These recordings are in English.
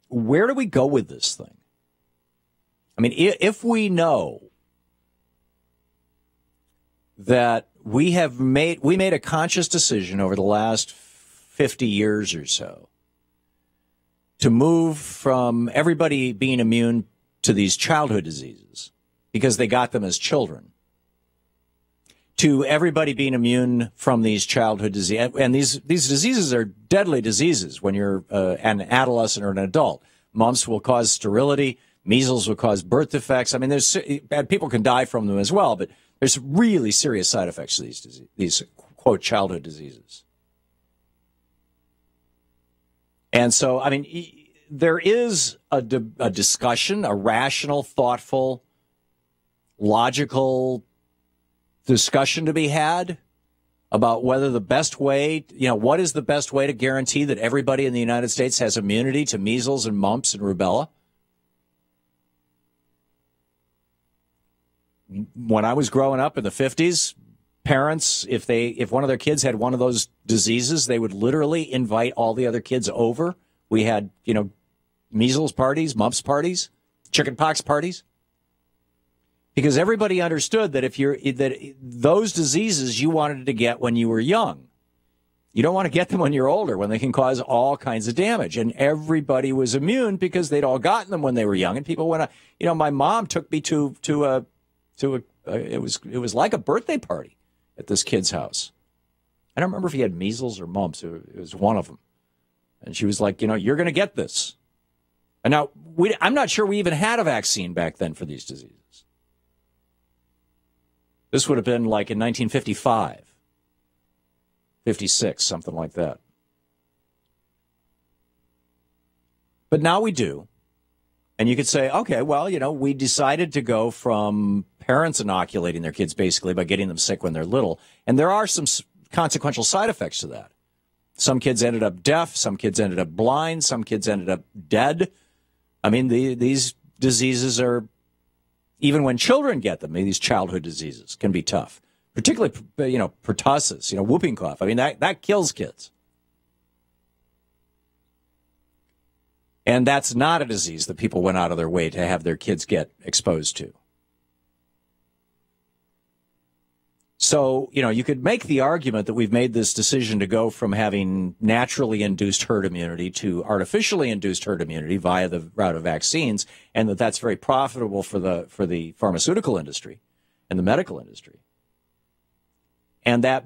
where do we go with this thing? I mean, if we know that we made a conscious decision over the last 50 years or so to move from everybody being immune to these childhood diseases because they got them as children to everybody being immune from these childhood diseases. And these diseases are deadly diseases when you're an adolescent or an adult. Mumps will cause sterility. Measles will cause birth defects. I mean, people can die from them as well, but there's really serious side effects to these quote, childhood diseases. And so, I mean, there is a discussion, a rational, thoughtful, logical discussion to be had about whether the best way, what is the best way to guarantee that everybody in the United States has immunity to measles and mumps and rubella. When I was growing up in the 50s, parents, if one of their kids had one of those diseases, they would literally invite all the other kids over. We had, measles parties, mumps parties, chickenpox parties. Because everybody understood that that those diseases you wanted to get when you were young. You don't want to get them when you're older, when they can cause all kinds of damage. And everybody was immune because they'd all gotten them when they were young. And people went, my mom took me it was like a birthday party at this kid's house. I don't remember if he had measles or mumps. It was one of them. And she was like, you're going to get this. And now I'm not sure we even had a vaccine back then for these diseases. This would have been like in 1955, 56, something like that. But now we do. And you could say, okay, well, we decided to go from parents inoculating their kids basically by getting them sick when they're little. And there are some consequential side effects to that. Some kids ended up deaf. Some kids ended up blind. Some kids ended up dead. I mean, these diseases are, even when children get them, these childhood diseases can be tough, particularly, pertussis, whooping cough. I mean, that kills kids. And that's not a disease that people went out of their way to have their kids get exposed to. So, you could make the argument that we've made this decision to go from having naturally induced herd immunity to artificially induced herd immunity via the route of vaccines, and that's very profitable for the pharmaceutical industry and the medical industry. And that,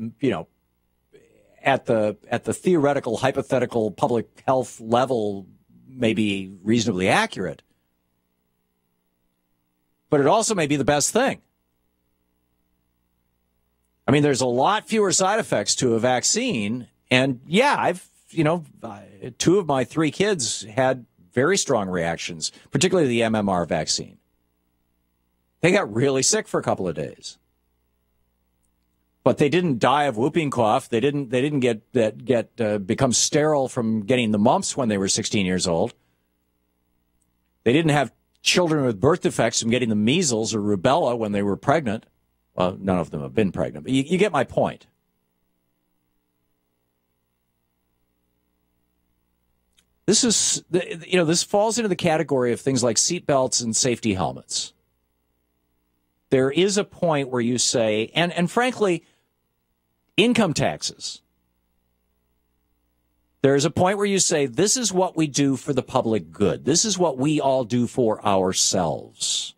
at the theoretical, hypothetical public health level may be reasonably accurate, but it also may be the best thing. I mean, there's a lot fewer side effects to a vaccine. And yeah, two of my three kids had very strong reactions, particularly the MMR vaccine. They got really sick for a couple of days. But they didn't die of whooping cough. They didn't become sterile from getting the mumps when they were 16 years old. They didn't have children with birth defects from getting the measles or rubella when they were pregnant. Well, none of them have been pregnant, but you get my point. This falls into the category of things like seatbelts and safety helmets. There is a point where you say, and frankly, income taxes. There's a point where you say, this is what we do for the public good. This is what we all do for ourselves.